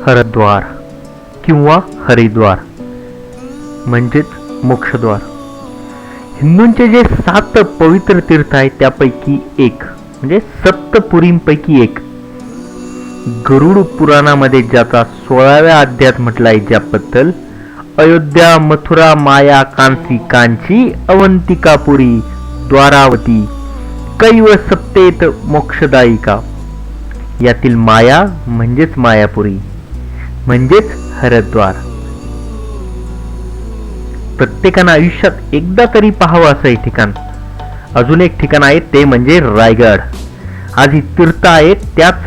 हरद्वार किंवा हरिद्वार म्हणजेच मोक्षद्वार. हिंदूंचे जे 7 पवित्र तीर्थ आहेत त्यापैकी एक म्हणजे सप्तपुरींपैकी एक. गरुड पुराणामध्ये ज्याचा 16व्या अध्यायात म्हटलं आहे ज्याबद्दल अयोध्या, मथुरा, माया, कांसी, कांची, अवंतिकापुरी, द्वारावती, कैव सप्तेत मोक्षदायिका. यातील माया म्हणजेच मायापुरी म्हणजेच हरिद्वार. प्रत्येकानं आयुष्यात एकदा तरी पाहावं असं हे ठिकाण. अजून एक ठिकाण आहे ते म्हणजे रायगड. आज ही तीर्थ आहेत त्याच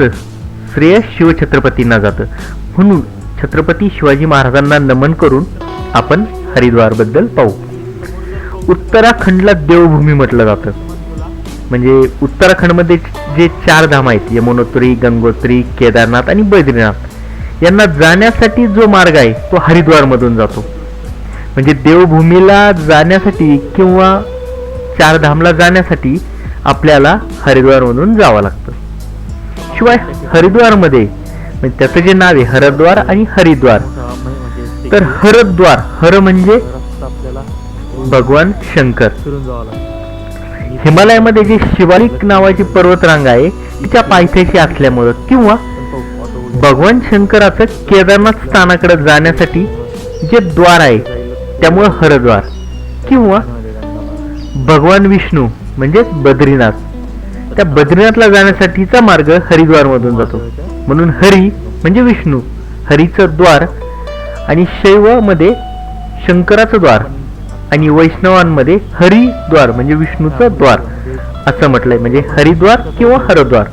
श्रेय शिवछत्रपतींना जातं. म्हणून छत्रपती शिवाजी महाराजांना नमन करून आपण हरिद्वार बद्दल पाहू. उत्तराखंडला देवभूमी म्हटलं जातं. म्हणजे उत्तराखंडमध्ये जे 4 धाम आहेत यमुनोत्री, गंगोत्री, केदारनाथ आणि बद्रीनाथ यांना जाण्यासाठी जो मार्ग आहे तो हरिद्वार मधून जातो. म्हणजे देवभूमीला जाण्यासाठी किंवा 4 धामला जाण्यासाठी आपल्याला हरिद्वार मधून जावं लागतं. शिवाय हरिद्वार मध्ये म्हणजे त्याचं जे नाव आहे हरद्वार आणि हरिद्वार. तर हरद्वार, हर म्हणजे भगवान शंकर. हिमालयामध्ये जे शिवालिक नावाची पर्वतरांग आहे तिच्या पायथ्याशी असल्यामुळं किंवा भगवान शंकराचं केदारनाथ स्थानाकडे जाण्यासाठी जे द्वार आहे त्यामुळं हरद्वार. किंवा भगवान विष्णू म्हणजे बद्रीनाथ, त्या बद्रीनाथला जाण्यासाठीचा मार्ग हरिद्वार मधून जातो. म्हणून हरी म्हणजे विष्णू, हरीचं द्वार. आणि शैव मध्ये शंकराचं द्वार आणि वैष्णवांमध्ये हरिद्वार म्हणजे विष्णूचं द्वार असं म्हटलंय. म्हणजे हरिद्वार किंवा हरद्वार.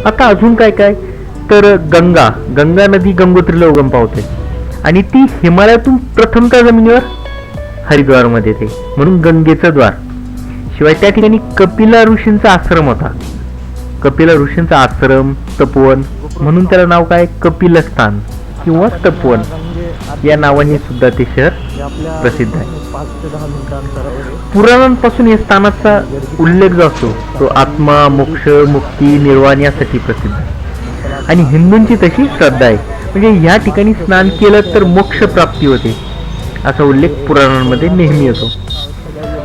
आता अजून काय काय तर गंगा नदी गंगोत्रीला उगम पावते आणि ती हिमालयातून प्रथमतः जमिनीवर हरिद्वार मध्ये येते म्हणून गंगेचं द्वार. शिवाय त्या ठिकाणी कपिला ऋषींचा आश्रम होता. कपिला ऋषींचा आश्रम, तपोवन म्हणून त्याला नाव काय कपिलस्थान किंवा तपोवन या नावाने सुद्धा ते शहर प्रसिद्ध आहे. पुराणांपासून या स्थानाचा उल्लेख जो असतो तो आत्मा, मोक्ष, मुक्ती, निर्वाण यासाठी प्रसिद्ध आहे. आणि हिंदूंची तशी श्रद्धा आहे. म्हणजे या ठिकाणी स्नान केलं तर मोक्ष प्राप्ती होते असा उल्लेख पुराणांमध्ये नेहमी येतो.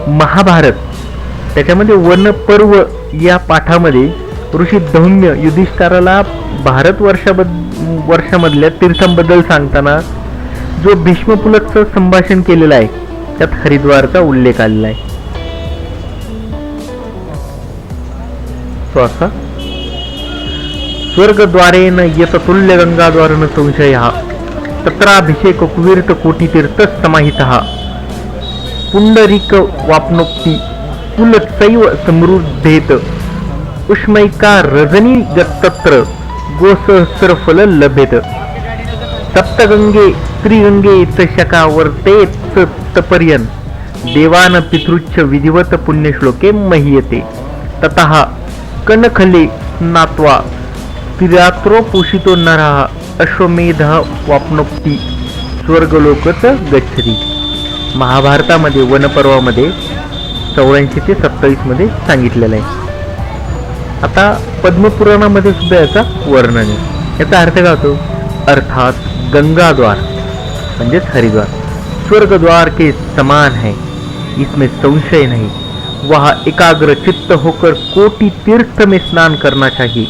महाभारत त्याच्यामध्ये वनपर्व या पाठामध्ये ऋषी धौम्य युधिष्ठिराला भारत वर्षामधल्या तीर्थांबद्दल सांगताना जो भीष्मपुलतचं संभाषण केलेलं आहे त्यात हरिद्वारचा उल्लेख आलेला आहे. असा स्वर्गद्वारेन यत तुल्य गंगाद्वारेन संशयः तत्राभिषेक कुवीर्त कोटितीर्थ समाहितः पुंडरीक वाप्नोक्ती कुलसैव समृद्धेत उष्मैका रजनी गत्तत्र गोसहस्रफल लभेत सप्तगंगे त्रिगंगे शकावर्तेत तपर्यन देवान पितृच्छ विधिवत पुण्यश्लोके महीयते ततः कनखले स्नात्वा तिरात्रो पोषितो नरः अश्वमेधः वाप्नोक्ती स्वर्गलोकच गच्छति. महाभारतामध्ये वनपर्वामध्ये 84 ते 27 मध्ये सांगितलेलं आहे. आता पद्मपुराणामध्ये सुद्धा याचा वर्णन आहे. याचा अर्थ काय होतो? अर्थात गंगाद्वार म्हणजेच हरिद्वार स्वर्गद्वार के समान है, इसमें संशय नहीं. वहाँ एकाग्र चित्त होकर कोटि तीर्थ में स्नान करना चाहिए.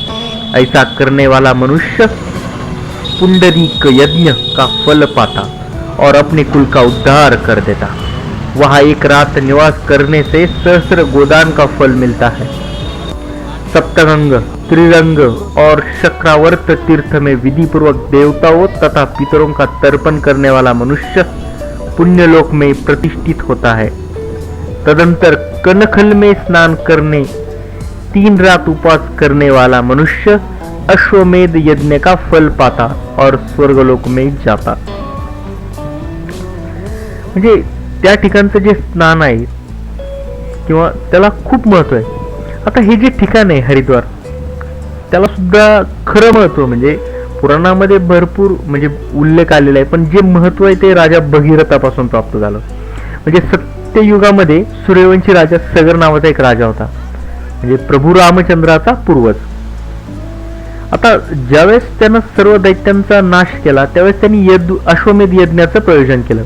ऐसा करने वाला मनुष्य पुंडरीक यज्ञ का फल पाता और अपने कुल का उद्धार कर देता. वहाँ एक रात निवास करने से सहस्र गोदान का फल मिलता है. सप्तगंग, त्रिरंग और शक्रावर्त तीर्थ में विधि पूर्वक देवताओं तथा पितरों का तर्पण करने वाला मनुष्य पुण्यलोक में प्रतिष्ठित होता है. तदंतर कनखल में स्नान करने 3 रात उपवास करने वाला मनुष्य अश्वमेध यज्ञ का फल पाता और स्वर्गलोक में जाता. म्हणजे त्या ठिकाणचं जे स्नान आहे किंवा त्याला खूप महत्व आहे. आता हे जे ठिकाण आहे हरिद्वार त्याला सुद्धा खरं महत्व म्हणजे पुराणामध्ये भरपूर म्हणजे उल्लेख आलेला आहे. पण जे महत्व आहे ते राजा भगीरथापासून प्राप्त झालं. म्हणजे सत्ययुगामध्ये सूर्यवंशी राजा सगर नावाचा एक राजा होता म्हणजे प्रभू रामचंद्राचा पूर्वज. आता ज्यावेळेस त्यानं सर्व दैत्यांचा नाश केला त्यावेळेस त्यांनी अश्वमेध यज्ञाचं प्रयोजन केलं.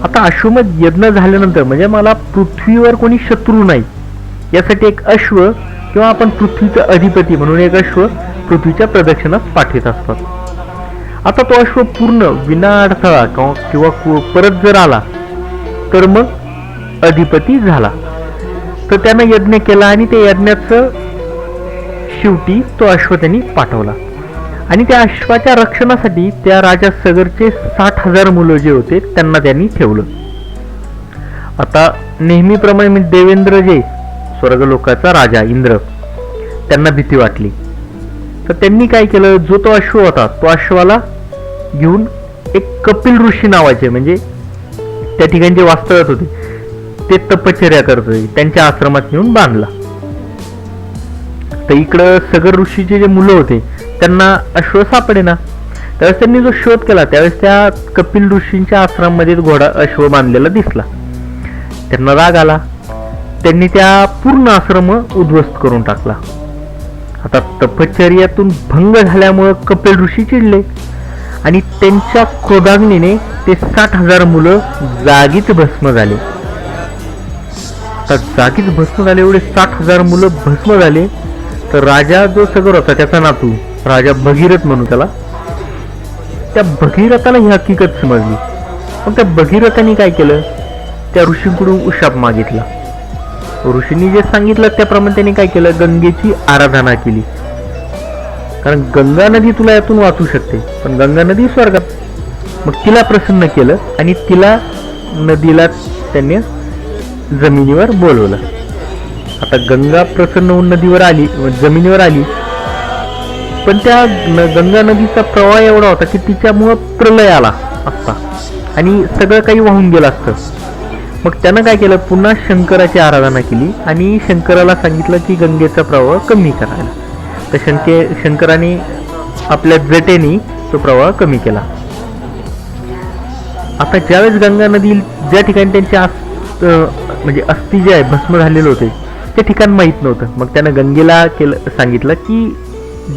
आता अश्वमेध यज्ञ झाल्यानंतर म्हणजे मला पृथ्वीवर कोणी शत्रू नाही यासाठी एक अश्व किंवा आपण पृथ्वीचा अधिपती म्हणून एक अश्व पृथ्वीच्या प्रदक्षिणास पाठवित असतात. आता तो अश्व पूर्ण विना अडथळा किंवा परत जर आला तर मग अधिपती झाला. तर त्यानं यज्ञ केला आणि त्या यज्ञाचं शेवटी तो अश्व त्यांनी पाठवला आणि त्या अश्वाच्या रक्षणासाठी त्या राजा सगरचे 60,000 मुलं जे होते त्यांना त्यांनी ठेवलं. आता नेहमीप्रमाणे देवेंद्र जे स्वर्गलोकाचा राजा इंद्र त्यांना भीती वाटली तर त्यांनी काय केलं, जो तो अश्व होता तो अश्वाला घेऊन एक कपिल ऋषी नावाचे म्हणजे त्या ठिकाणी जे वास्तव्यात होते ते तपश्चर्या करत होते त्यांच्या आश्रमात नेऊन बांधला. तर इकडं सगर ऋषीचे जे मुलं होते त्यांना अश्व सापडेना. त्यावेळेस त्यांनी जो शोध केला त्यावेळेस त्या कपिल ऋषींच्या आश्रमामध्ये घोडा अश्व बांधलेला दिसला. त्यांना राग आला, त्यांनी त्या पूर्ण आश्रम उद्ध्वस्त करून टाकला. आता तपश्चर्यातून भंग झाल्यामुळं कपिल ऋषी चिडले आणि त्यांच्या क्रोधाग्नीने ते 60,000 मुलं जागीच भस्म झाले. तर जागीच भस्म झाले, एवढे 60,000 मुलं भस्म झाले. तर राजा जो सगर होता त्याचा नातू राजा भगीरथ म्हणू त्याला, त्या भगीरथाला ही हकीकत समजली. पण त्या भगीरथाने काय केलं, त्या ऋषींकडून उशाप मागितला. ऋषींनी जे सांगितलं त्याप्रमाणे त्यांनी काय केलं, गंगेची आराधना केली. कारण गंगा नदी तुला यातून वाचू शकते पण गंगा नदी स्वर्गात. मग तिला प्रसन्न केलं आणि तिला नदीला त्यांनी जमिनीवर बोलवलं. आता गंगा प्रसन्न होऊन नदीवर आली, जमिनीवर आली, पण त्या गंगा नदीचा प्रवाह एवढा होता की तिच्यामुळं प्रलय आला असता आणि सगळं काही वाहून गेलं असतं. मग त्यानं काय केलं, पुन्हा शंकराची आराधना केली आणि शंकराला सांगितलं की गंगेचा प्रवाह कमी करायला. तर शंकराने आपल्या जटेने तो प्रवाह कमी केला. आता ज्यावेळेस गंगा नदी ज्या ठिकाणी त्यांचे म्हणजे अस्थि जे आहे भस्म झालेले होते ते ठिकाण माहीत नव्हतं. मग त्यानं गंगेला सांगितलं की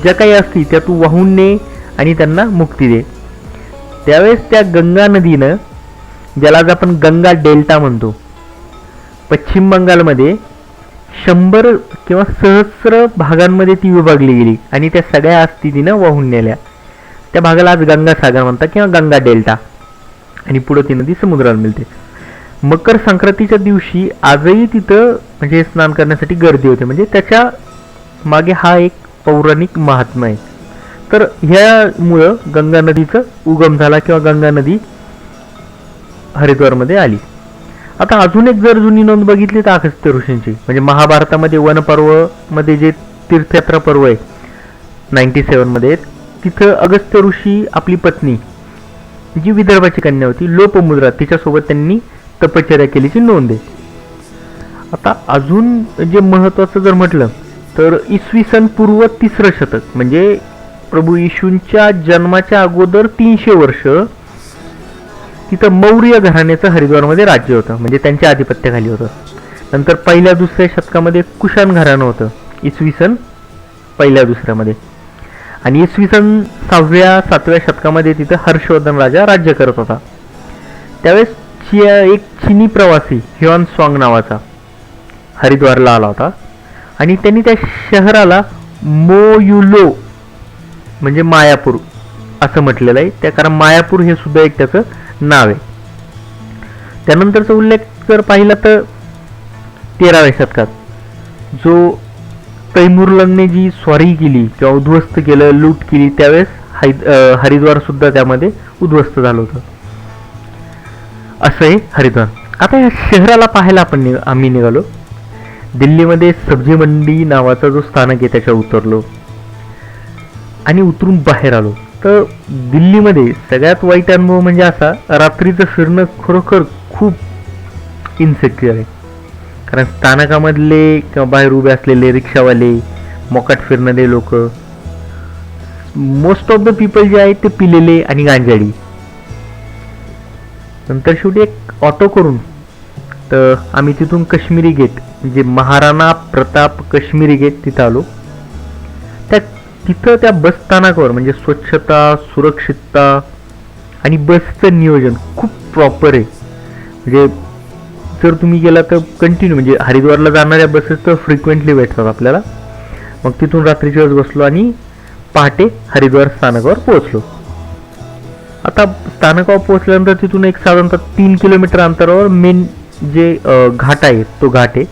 ज्या काही अस्थि त्या तू वाहून ने आणि त्यांना मुक्ती दे. त्यावेळेस त्या गंगा नदीनं, ज्याला आज आपण गंगा डेल्टा म्हणतो, पश्चिम बंगालमध्ये 100 किंवा सहस्र भागांमध्ये ती विभागली गेली आणि त्या सगळ्या अस्थि तिनं वाहून नेल्या. त्या भागाला आज गंगासागर म्हणतात किंवा गंगा डेल्टा आणि पुढे ती नदी समुद्राला मिळते. मकर संक्रांतीच्या दिवशी आजही तिथं म्हणजे स्नान करण्यासाठी गर्दी होते. म्हणजे त्याच्या मागे हा एक पौराणिक महात्मा आहे. तर ह्यामुळं गंगा नदीचा उगम झाला किंवा गंगा नदी हरिद्वारमध्ये आली. आता अजून एक जर जुनी नोंद बघितली तर अगस्त्य ऋषींची, म्हणजे महाभारतामध्ये वनपर्व मध्ये जे तीर्थयात्रा पर्व आहे 97 मध्ये, तिथं अगस्त्य ऋषी आपली पत्नी जी विदर्भाची कन्या होती लोपमुद्रा तिच्यासोबत त्यांनी तपश्चर्या केल्याची नोंद आहे. आता अजून जे महत्वाचं जर म्हटलं तर इसवी सन पूर्व 3रं शतक म्हणजे प्रभू येशूंच्या जन्माच्या अगोदर 300 वर्ष तिथं मौर्य घराण्याचं हरिद्वारमध्ये राज्य होतं, म्हणजे त्यांच्या आधिपत्याखाली होतं. नंतर 1ल्या-2ऱ्या शतकामध्ये कुशाण घराणं होतं इसवी सन 1ल्या-2ऱ्यामध्ये आणि इसवी सन 6व्या-7व्या शतकामध्ये तिथं हर्षवर्धन राजा राज्य करत होता. त्यावेळेस एक चिनी प्रवासी ह्युआन स्वांग नावाचा हरिद्वारला आला होता आणि त्यांनी त्या शहराला मोयुलो म्हणजे मायापूर असं म्हटलेलं आहे. त्या कारण मायापूर हे सुद्धा एक त्याचं नाव आहे. त्यानंतरचा उल्लेख जर पाहिला तर 13व्या शतकात जो तैमूरलंगने जी स्वारी केली किंवा उद्ध्वस्त केलं, लूट केली, त्यावेळेस हरिद्वार सुद्धा त्यामध्ये उद्ध्वस्त झालं होतं. असं आहे हरिद्वार. आता या शहराला पाहायला आम्ही निघालो. दिल्लीमध्ये सब्जी मंडी नावाचा जो स्थानक आहे त्याच्या उतरलो आणि उतरून बाहेर आलो. तर दिल्लीमध्ये सगळ्यात वाईट अनुभव म्हणजे असा, रात्रीचं फिरणं खरोखर खूप इन्सेक्युअर आहे. कारण स्थानकामधले किंवा बाहेर उभे असलेले रिक्षावाले, मोकाट फिरणारे लोक, मोस्ट ऑफ द पीपल जे आहेत ते पिलेले आणि गांजाडी. नंतर शेवटी एक ऑटो करून तर आम्ही तिथून काश्मीरी गेट म्हणजे महाराणा प्रताप काश्मीरी गेट तिथं आलो. त्या तिथं त्या बस स्थानकावर म्हणजे स्वच्छता, सुरक्षितता आणि बसचं नियोजन खूप प्रॉपर आहे. म्हणजे जर तुम्ही गेला तर कंटिन्यू म्हणजे हरिद्वारला जाणाऱ्या बसेस तर फ्रिक्वेंटली भेटतात आपल्याला. मग तिथून रात्रीची वेळेस बसलो आणि पहाटे हरिद्वार स्थानकावर पोहोचलो. आता स्थानकावर पोहोचल्यानंतर तिथून एक साधारणतः 3 किलोमीटर अंतरावर मेन जे घाट आहे तो घाट आहे.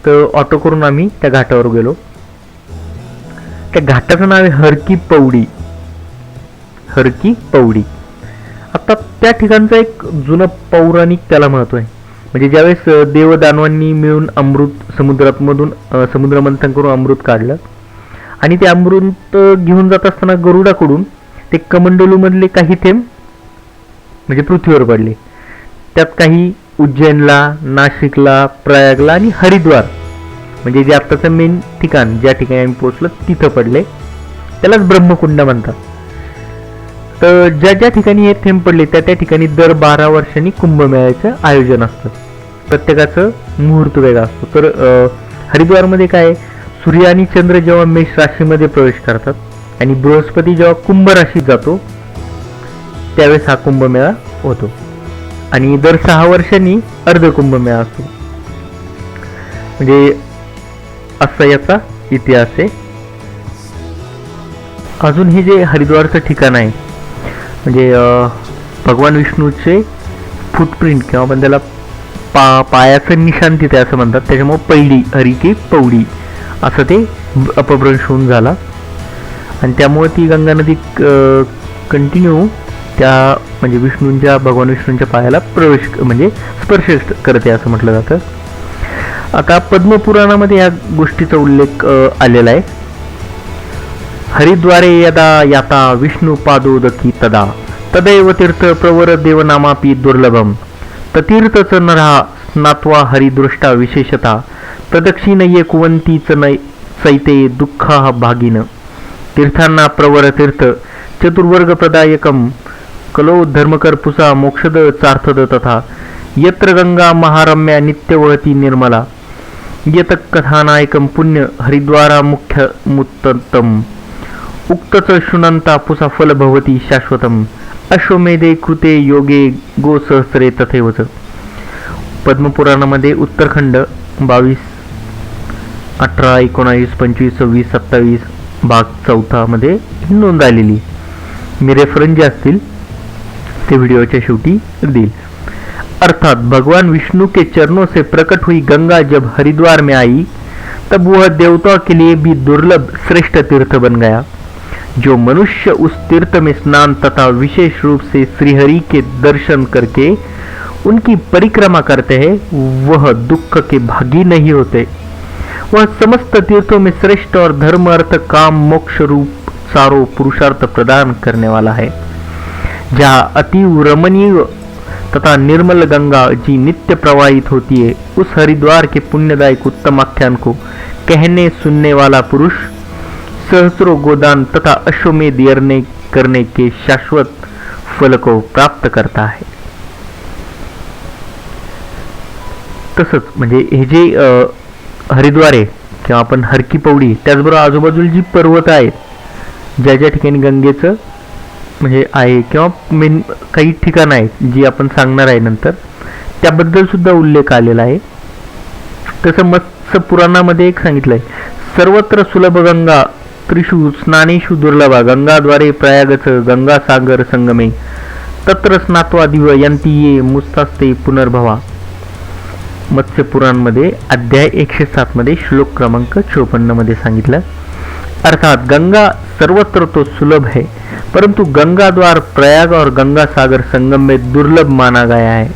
तर ऑटो करून आम्ही त्या घाटावर गेलो. त्या घाटाचं नाव आहे हरकी पौडी. हरकी पौडी. आता त्या ठिकाणचं एक जुनं पौराणिक त्याला महत्व आहे. म्हणजे ज्यावेळेस देवदानवांनी मिळून अमृत समुद्रमंथन करून अमृत काढलं आणि ते अमृत घेऊन जात असताना गरुडाकडून ते कमंडलू मधले काही थेंब म्हणजे पृथ्वीवर पडले. त्यात काही उज्जैनला, नाशिकला, प्रयागला आणि हरिद्वार म्हणजे जे आत्ताचं मेन ठिकाण ज्या ठिकाणी आम्ही पोहोचलो तिथं पडले. त्यालाच ब्रह्मकुंड म्हणतात. तर ज्या ज्या ठिकाणी हे थेंब पडले त्या ठिकाणी दर 12 वर्षांनी कुंभमेळ्याचं आयोजन असतं. प्रत्येकाचं मुहूर्त वेगळा असतो. तर हरिद्वारमध्ये काय, सूर्य आणि चंद्र जेव्हा मेष राशीमध्ये प्रवेश करतात आणि बृहस्पती जेव्हा कुंभ राशीत जातो त्यावेळेस हा कुंभमेळा होतो. आणि दर 6 वर्षांनी अर्ध कुंभमेळा असतो. म्हणजे असा याचा इतिहास आहे. अजून हे जे हरिद्वारचं ठिकाण आहे म्हणजे भगवान विष्णूचे फुटप्रिंट किंवा आपण त्याला पायाचं निशाण तिथे असं म्हणतात. त्याच्यामुळे पहिली हरी की पौडी असं ते अपभ्रंश होऊन झाला. आणि त्यामुळे ती गंगा नदी कंटिन्यू त्या म्हणजे भगवान विष्णूंच्या पायाला प्रवेश म्हणजे स्पर्श करते असं म्हटलं जातं. आता पद्मपुराणामध्ये या गोष्टीचा उल्लेख आलेला आहे. हरिद्वारे यदा याता विष्णू पादोदकी तदा तदैव तीर्थ प्रवर देवनामापि दुर्लभम ततीर्थच नरा स्नात्वा हरिदृष्टा विशेषता प्रदक्षिणये कुवंतीच सैते दुःखा भागिन तीर्थांना प्रवर तीर्थ चतुर्वर्ग प्रदायकम कलो धर्मकर पुसा मोक्षद चार्थद तथा यत्र गंगा महारम्या नित्यवहती निर्मला यत कथानायकम पुण्य हरिद्वारा मुख्य मुत्तम उक्तच शुनंता पुसा फल भवती शाश्वतम अश्वमेधे कृते योगे गो सहस्रे तथैवच. पद्मपुराणामध्ये उत्तरखंड 22, 18, 19, 25, 26, 27 भाग 4 मध्ये नोंद आलेली. मी रेफरन्स जे असतील ते व्हिडिओच्या शेवटी देईल. अर्थात भगवान विष्णु के चरणों से प्रकट हुई गंगा जब हरिद्वार में आई तब वह देवताओं के लिए भी दुर्लभ श्रेष्ठ तीर्थ बन गया. जो मनुष्य उस तीर्थ में स्नान तथा विशेष रूप से श्रीहरि के दर्शन करके उनकी परिक्रमा करते हैं वह दुख के भागी नहीं होते. वह समस्त तीर्थों में श्रेष्ठ और धर्म अर्थ काम मोक्ष रूप चारों पुरुषार्थ प्रदान करने वाला है. जहाँ अति रमणीय तथा निर्मल गंगा जी नित्य प्रवाहित होती है उस हरिद्वार के पुण्यदायक उत्तम आख्यान को कहने सुनने वाला पुरुष सहस्रों गोदान तथा अश्वमेध यज्ञ करने के शाश्वत फल को प्राप्त करता है. तसंच म्हणजे हे जे हरिद्वार आहे किंवा आपण हरकी पौडी त्याचबरोबर आजूबाजूला जी पर्वत आहेत ज्या ज्या ठिकाणी गंगेचं म्हणजे आहे किंवा मेन काही ठिकाणं आहेत जी आपण सांगणार आहे नंतर त्याबद्दल सुद्धा उल्लेख आलेला आहे. तसं मत्स्य पुराणामध्ये एक सांगितलंय सर्वत्र सुलभ गंगा त्रिषु स्नानेषु दुर्लभा गंगाद्वारे प्रयागच गंगा सागर संगमे तत्र स्नात्वा दिव यंती ये मुस्तास्ते पुनर्भवा. मत्स्य पुराण मध्ये अध्याय 107 मध्ये श्लोक क्रमांक 54 मध्ये सांगितलं. अर्थात गंगा सर्वत्र तो सुलभ है परंतु गंगा द्वार प्रयाग और गंगा सागर संगम में दुर्लभ माना गया है.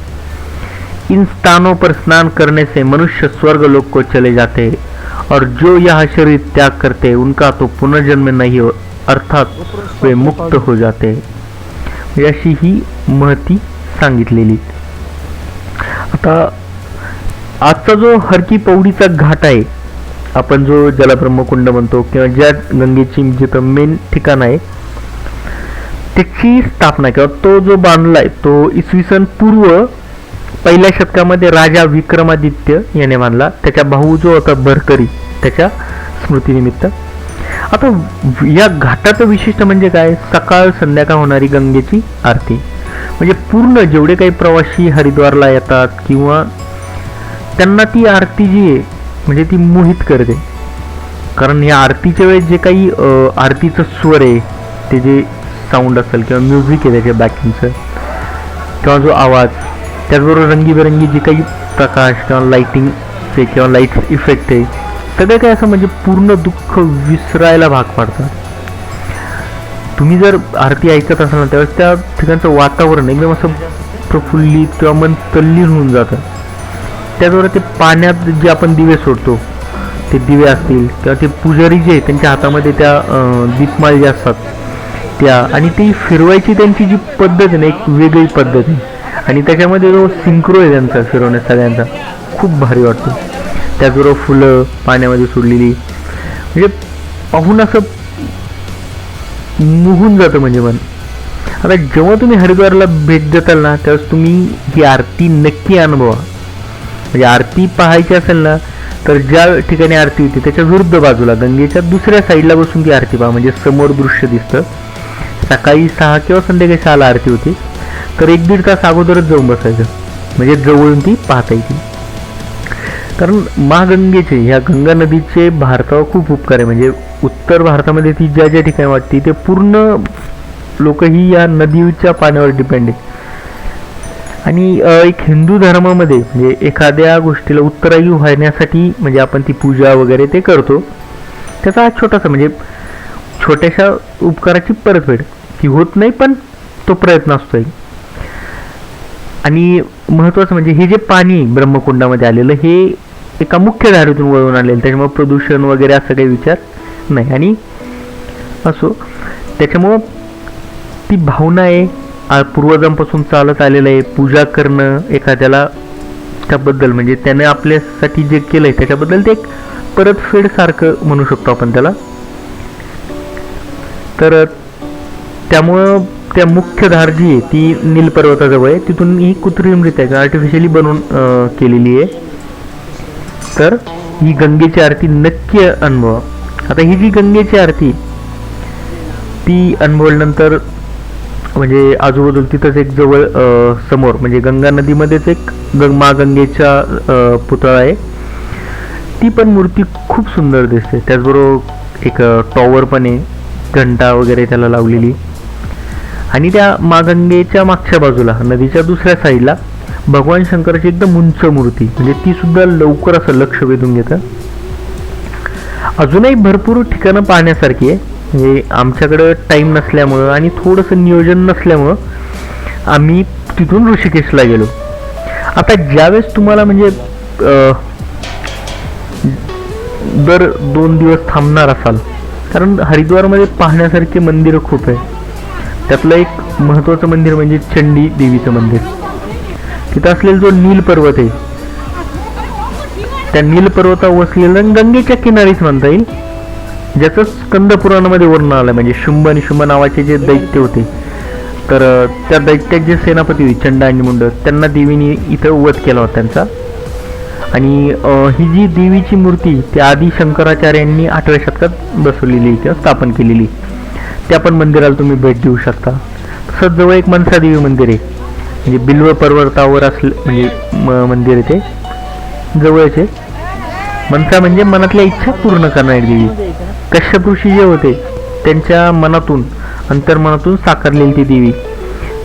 इन स्थानों पर स्नान करने से मनुष्य स्वर्ग लोक को चले जाते हैं और जो यह शरीर त्याग करते हैं उनका तो पुनर्जन्म नहीं हो अर्थात वे मुक्त हो जाते हैं. अशी ही महती सांगितलेली. आता आजचा जो हरकी पौडीचा घाट आहे आपण जो ज्याला ब्रह्मकुंड म्हणतो किंवा ज्या गंगेची जिथं मेन ठिकाण आहे त्याची स्थापना किंवा तो जो बांधलाय तो इसवी सन पूर्व 1ल्या शतकामध्ये राजा विक्रमादित्य याने बांधला. त्याच्या भाऊ जो होता भरकरी त्याच्या स्मृतीनिमित्त. आता या घाटाचं विशिष्ट म्हणजे काय, सकाळ संध्याकाळ होणारी गंगेची आरती. म्हणजे पूर्ण जेवढे काही प्रवासी हरिद्वारला येतात किंवा त्यांना ती आरती जी आहे म्हणजे ती मोहित करते. कारण या आरतीच्या वेळेस जे काही आरतीचं स्वर आहे, ते जे साऊंड असेल किंवा म्युझिक आहे त्याच्या बॅकिंगचं किंवा जो आवाज, त्याचबरोबर रंगीबेरंगी जे काही प्रकाश किंवा लाईटिंगचे किंवा लाईट्स इफेक्ट आहे, सगळं काय असं म्हणजे पूर्ण दुःख विसरायला भाग पाडतात. तुम्ही जर आरती ऐकत असाल ना, त्यावेळेस त्या ठिकाणचं वातावरण एकदम असं प्रफुल्लित किंवा मन तल्लीन होऊन जातं. त्याचबरोबर ते पाण्यात जे आपण दिवे सोडतो, ते दिवे असतील किंवा ते पुजारी जे त्यांच्या हातामध्ये त्या दीपमाळ जे असतात त्या, आणि ती फिरवायची त्यांची जी पद्धत आहे ना, एक वेगळी पद्धत आहे. आणि त्याच्यामध्ये जो सिंक्रो आहे त्यांचा फिरवण्यात सगळ्यांचा, खूप भारी वाटतो. त्याचबरोबर फुलं पाण्यामध्ये सोडलेली, म्हणजे पाहून असं मोहून जातं म्हणजे मन. आता जेव्हा तुम्ही हरिद्वारला भेट देताल ना, त्यावेळेस तुम्ही ही आरती नक्की अनुभवा. म्हणजे आरती पाहायची असेल ना, तर ज्या ठिकाणी आरती होती त्याच्या विरुद्ध बाजूला गंगेच्या दुसऱ्या साईडला बसून ती आरती पहा. म्हणजे समोर दृश्य दिसतं. सकाळी 6 किंवा संध्याकाळी 6ला आरती होती, तर 1-1.5 तास अगोदरच जाऊन बसायचं, म्हणजे जवळून ती पाहता येते. कारण महागंगेचे, ह्या गंगा नदीचे भारतावर खूप उपकार आहे. म्हणजे उत्तर भारतामध्ये ती ज्या ज्या ठिकाणी वाटते ते पूर्ण लोक ही या नदीच्या पाण्यावर डिपेंड आहे. आणि एक हिंदू धर्मामध्ये म्हणजे एखाद्या गोष्टीला उत्तरायी व्हाण्यासाठी म्हणजे आपण ती पूजा वगैरे ते करतो. त्याचा हा छोटासा म्हणजे छोट्याशा उपकाराची परतफेड ही होत नाही, पण तो प्रयत्न असतोय. आणि महत्त्वाचं म्हणजे हे जे पाणी ब्रह्मकुंडामध्ये आलेलं, हे एका मुख्य धारेतून वळून आलेलं, त्याच्यामुळे प्रदूषण वगैरे असं काही विचार नाही. आणि असो, त्याच्यामुळं ती भावना आहे, पूर्वजांपासून चालत आलेलं आहे. पूजा करणं एखाद्याला त्याबद्दल म्हणजे त्याने आपल्यासाठी जे केलं आहे त्याच्याबद्दल ते एक परतफेड सारखं म्हणू शकतो आपण त्याला. तर त्यामुळं त्या मुख्य धार जी आहे ती नील पर्वताजवळ आहे, तिथून ही कृत्रिमरित्या आर्टिफिशियली बनवून केलेली आहे. तर ही गंगेची आरती नक्की अनुभवा. आता ही जी गंगेची आरती ती अनुभवल्यानंतर म्हणजे आजूबाजूला तिथंच एक जवळ समोर म्हणजे गंगा नदीमध्येच एक गंगेचा पुतळा आहे. ती पण मूर्ती खूप सुंदर दिसते. त्याचबरोबर एक टॉवर पण आहे, घंटा वगैरे त्याला लावलेली. आणि त्या गंगेच्या मागच्या बाजूला नदीच्या दुसऱ्या साईडला भगवान शंकराची एकदम उंच मूर्ती, म्हणजे ती सुद्धा लवकर असं लक्ष वेधून घेतं. अजूनही भरपूर ठिकाणं पाहण्यासारखी आहे. म्हणजे आमच्याकडं टाईम नसल्यामुळं आणि थोडंसं नियोजन नसल्यामुळं आम्ही तिथून ऋषिकेशला गेलो. आता ज्यावेळेस तुम्हाला म्हणजे दर 2 दिवस थांबणार असाल, कारण हरिद्वारमध्ये पाहण्यासारखे मंदिरं खूप आहे. त्यातलं एक महत्त्वाचं मंदिर म्हणजे चंडी देवीचं मंदिर. तिथं असलेला जो नील पर्वत आहे, त्या नील पर्वतावर वसलेलं गंगेच्या किनारीच म्हणता येईल, ज्याचं स्कंद पुराणामध्ये वर्णन आलं. म्हणजे शुंभ आणि शुंभ नावाचे जे दैत्य होते, तर त्या दैत्यात जे सेनापती होते चंड आणि मुंड, त्यांना देवीने इथं वध केला होता त्यांचा. आणि ही जी देवीची मूर्ती ती आदी शंकराचार्यांनी 8व्या शतकात बसवलेली किंवा स्थापन केलेली. त्या पण मंदिराला तुम्ही भेट देऊ शकता. तसंच जवळ एक मनसा देवी मंदिर आहे, म्हणजे बिल्व पर्वतावर असले म्हणजे मंदिर आहे ते जवळचे. मनसा म्हणजे मनातल्या इच्छा पूर्ण करणारी देवी. कश्यप ऋषी जे होते त्यांच्या मनातून अंतर्मनातून साकारलेली ती देवी.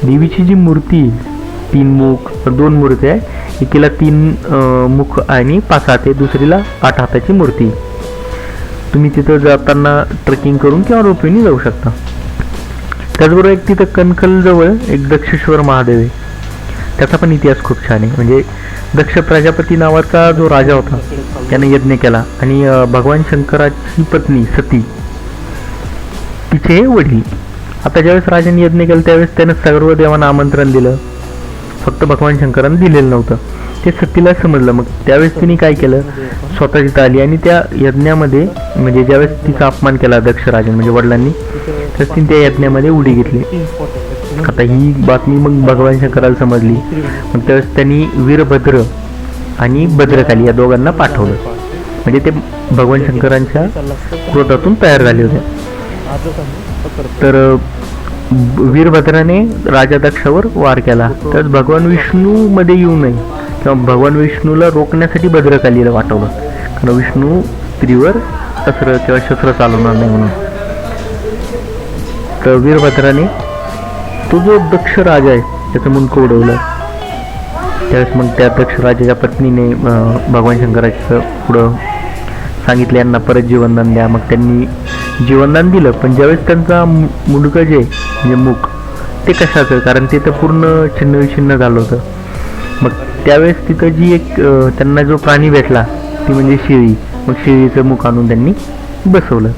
देवीची जी मूर्ती 3 मुख 2 मूर्ती आहे, एकीला 3 मुख आणि 5 हात आहे, दुसरीला 8 हाताची मूर्ती. तुम्ही तिथं जाताना ट्रेकिंग करून किंवा रोपवेने जाऊ शकता. त्याचबरोबर एक तिथं कणखल जवळ एक दक्षेश्वर महादेव आहे, त्याचा पण इतिहास खूप छान आहे. म्हणजे दक्ष प्रजापती नावाचा जो राजा होता त्याने यज्ञ केला, आणि भगवान शंकराची पत्नी सती तिचे वडील. आता ज्यावेळेस राजाने यज्ञ केला त्यावेळेस त्याने सर्व देवांना आमंत्रण दिलं, फक्त भगवान शंकरांनी दिलेलं नव्हतं. ते सतीला समजलं. मग त्यावेळेस तिने काय केलं, स्वतः तिथं आली आणि त्या यज्ञामध्ये म्हणजे ज्यावेळेस तिचा अपमान केला दक्ष राजाने म्हणजे वडिलांनी, तर तिने त्या यज्ञामध्ये उडी घेतली. आता ही बातमी मग भगवान शंकराला समजली. मग त्यावेळेस त्यांनी वीरभद्र आणि भद्रकाली या दोघांना पाठवलं. म्हणजे ते भगवान शंकरांच्या क्रोधातून तयार झाले होते. तर वीरभद्राने राजा दक्षावर वार केला. तर भगवान विष्णू मध्ये येऊ नये किंवा भगवान विष्णूला रोखण्यासाठी भद्रकालीला पाठवलं, कारण विष्णू स्त्रीवर अस्त्र किंवा शस्त्र चालवणार नाही म्हणून. तर वीरभद्राने तो जो दक्ष राजा आहे त्याचं मुंडकं उडवलं. त्यावेळेस मग त्या दक्ष राजाच्या पत्नीने भगवान शंकराचं पुढं सांगितलं यांना परत जीवनदान द्या. मग त्यांनी जीवनदान दिलं. पण ज्यावेळेस त्यांचा मुंडकं जे म्हणजे मुख ते कशाचं, कारण ते तर पूर्ण छिन्नविछिन्न झालं होतं. मग त्यावेळेस तिथं जी एक त्यांना जो प्राणी भेटला ती म्हणजे शेळी. मग शेळीचं मुख आणून त्यांनी बसवलं.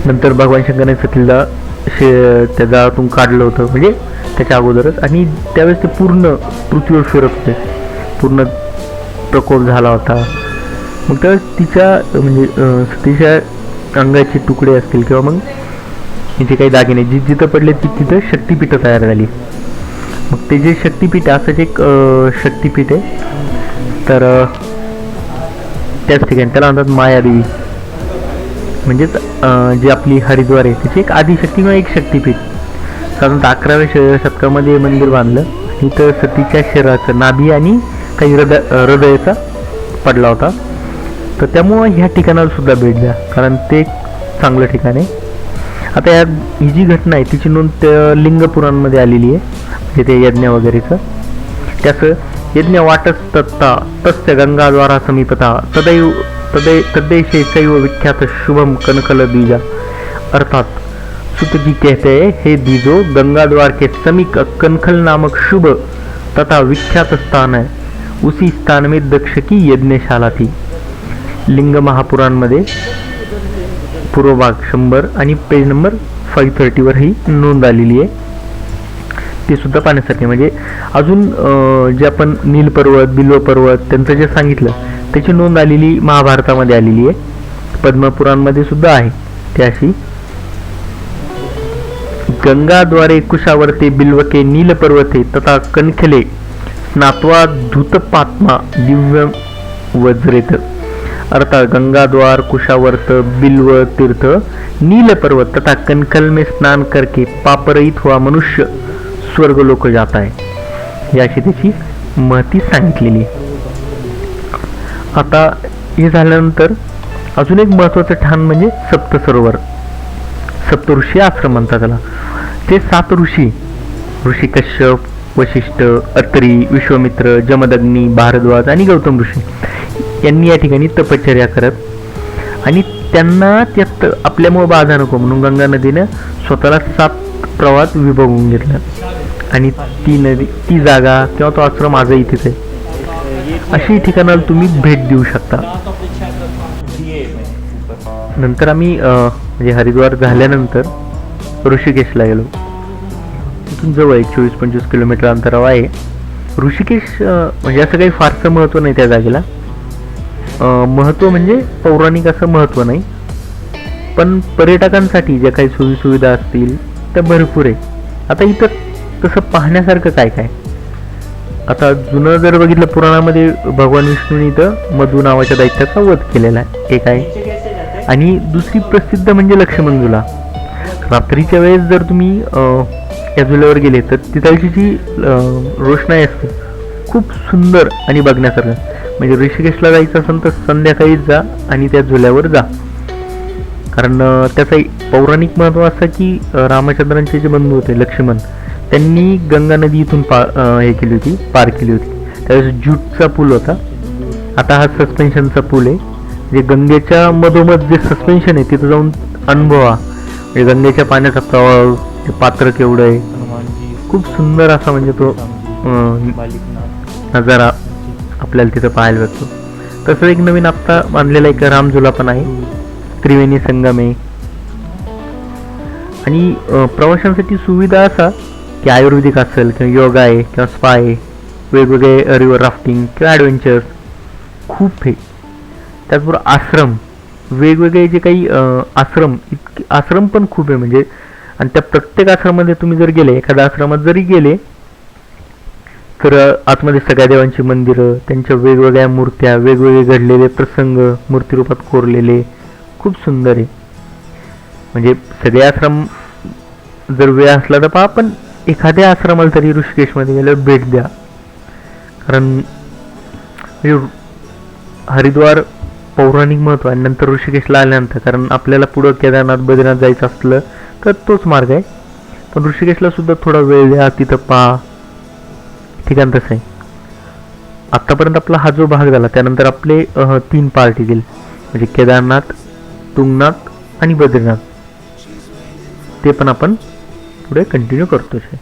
नंतर भगवान शंकराने सतीला त्या जाळातून काढलं होतं, म्हणजे त्याच्या अगोदरच. आणि त्यावेळेस ते पूर्ण पृथ्वीवर फिरत होते, पूर्ण प्रकोप झाला होता. मग त्यावेळेस तिच्या म्हणजे सतीच्या अंगाचे तुकडे असतील किंवा मग तिचे काही दागिने जिथं पडले तिथं शक्तिपीठं तयार झाली. मग ते जे शक्तिपीठ असंच एक शक्तिपीठ आहे. तर त्याच ठिकाणी त्याला म्हणतात मायादेवी, म्हणजेच जी आपली हरिद्वार आहे त्याची एक आदिशक्ती किंवा एक शक्तिपीठ. साधारणतः 11व्या शतकामध्ये मंदिर बांधलं. इथं सतीच्या शरीराचं नाभी आणि काही हृदयाचा पडला होता. तर त्यामुळं ह्या ठिकाणाला सुद्धा भेट द्या, कारण ते एक चांगलं ठिकाण आहे. आता ही जी घटना आहे तिची नोंद लिंगपुराणमध्ये आलेली आहे, म्हणजे ते यज्ञ वगैरेचं. त्याचं यज्ञ वाटस्तत्ता तस्य गंगाद्वारा समीपता तद्देशे शैव विख्यात शुभम कनकल बीजा. अर्थात सुत जी कहते हैं, हे बीजो गंगाद्वार के समीप कनखल नामक शुभ तथा विख्यात स्थान है. उसी स्थान में दक्ष की यज्ञशाला थी. लिंग महापुराणमध्ये पूर्व भाग 100 आणि पेज नंबर 530 वर ही नोंद आलेली आहे. ते सुद्धा पाहण्यासाठी. म्हणजे अजून जे आपण नील पर्वत, बिल्व पर्वत त्यांचं जे सांगितलं त्याची नोंद आलेली महाभारतामध्ये आलेली आहे. पद्मपुराणमध्ये सुद्धा आहे. ते अशी गंगाद्वारे कुशावर्ते बिल्वके नील पर्वते तथा कणखले स्नात्वा धूतपात्मा दिव्य वज्रेत. अर्थात गंगाद्वार, कुशावर्त, बिल्व तीर्थ, नील पर्वत तथा कनखल में स्नान करके पापरहित हुआ मनुष्य स्वर्गलोक जाता है. याची त्याची महती सांगितलेली. आता हे झाल्यानंतर अजून एक महत्त्वाचं ठाण म्हणजे सप्तसरोवर. सप्तऋषी आश्रम म्हणतात त्याला. ते 7 ऋषी कश्यप, वशिष्ठ, अत्री, विश्वामित्र, जमदग्नी, भारद्वाज आणि गौतम ऋषी यांनी या ठिकाणी तपश्चर्या करत, आणि त्यांना त्यात आपल्यामुळे बाधा नको म्हणून गंगा नदीनं स्वतःला 7 प्रवाहात विभागून घेतलं. आणि ती जागा किंवा तो आश्रम आजही इथेच आहे. अशी ठिकाणाला तुम्ही भेट देऊ शकता. नंतर आम्ही म्हणजे हरिद्वार झाल्यानंतर ऋषिकेशला गेलो. तिथून जवळ 24-25 किलोमीटर अंतरावर आहे ऋषिकेश. म्हणजे असं काही फारसं महत्त्व नाही त्या जागेला. महत्त्व म्हणजे पौराणिक असं महत्त्व नाही, पण पर्यटकांसाठी ज्या काही सोयीसुविधा असतील त्या भरपूर आहे. आता इथं तसं पाहण्यासारखं काय काय. आता जुनं जर बघितलं पुराणामध्ये भगवान विष्णूने इथं मधु नावाच्या दैत्याचा वध केलेला आहे, एक आहे. आणि दुसरी प्रसिद्ध म्हणजे लक्ष्मण झुला. रात्रीच्या वेळेस जर तुम्ही या झुल्यावर गेले तर तिथलची जी रोषणाई असते खूप सुंदर आणि बघण्यासारखं. म्हणजे ऋषिकेशला जायचं असेल तर संध्याकाळीच जा आणि त्या झुल्यावर जा. कारण त्याचं पौराणिक महत्त्व असं की रामचंद्रांचे जे बंधू होते लक्ष्मण, त्यांनी गंगा नदी इथून पार केली होती. त्यावेळेस ज्यूटचा पूल होता. आता हा सस्पेन्शनचा पूल आहे. जे गंगेच्या मधोमध जे सस्पेन्शन आहे तिथं जाऊन अनुभवा. म्हणजे गंगेच्या पाण्याचा प्रवाह, ते पात्र केवढं आहे, खूप सुंदर असा म्हणजे तो नजारा आपल्याला तिथं पाहायला भेटतो. तसं एक नवीन आत्ता बांधलेला एक रामझुला पण आहे, त्रिवेणी संगम आहे. आणि प्रवाशांसाठी सुविधा असा की आयुर्वेदिक असेल किंवा योगा आहे किंवा स्पा आहे, वेगवेगळे रिव्हर राफ्टिंग किंवा ॲडव्हेंचर्स खूप आहे. त्याचबरोबर आश्रम, वेगवेगळे जे काही आश्रम पण खूप आहे. म्हणजे आणि त्या प्रत्येक आश्रमामध्ये तुम्ही जर गेले, एखाद्या आश्रमात जरी गेले तर आतमध्ये सगळ्या देवांची मंदिरं, त्यांच्या वेगवेगळ्या मूर्त्या, वेगवेगळे घडलेले प्रसंग मूर्तिरूपात कोरलेले, खूप सुंदर आहे. म्हणजे सगळे आश्रम जर वेळ असला तर पहा, पण एखाद्या आश्रमाला तरी ऋषिकेशमध्ये गेल्यावर भेट द्या. कारण म्हणजे हरिद्वार पौराणिक महत्व आहे, नंतर ऋषिकेशला आल्यानंतर, कारण आपल्याला पुढं केदारनाथ बद्रीनाथ जायचं असलं तर तोच मार्ग आहे. पण ऋषिकेशला सुद्धा थोडा वेळ द्या, तिथं पहा. ठिकाण तसं आहे. आत्तापर्यंत आपला हा जो भाग झाला त्यानंतर आपले 3 पार्ट येतील, म्हणजे केदारनाथ, तुंगनाथ आणि बद्रीनाथ. ते पण आपण पुढे कंटिन्यू करतोच आहे.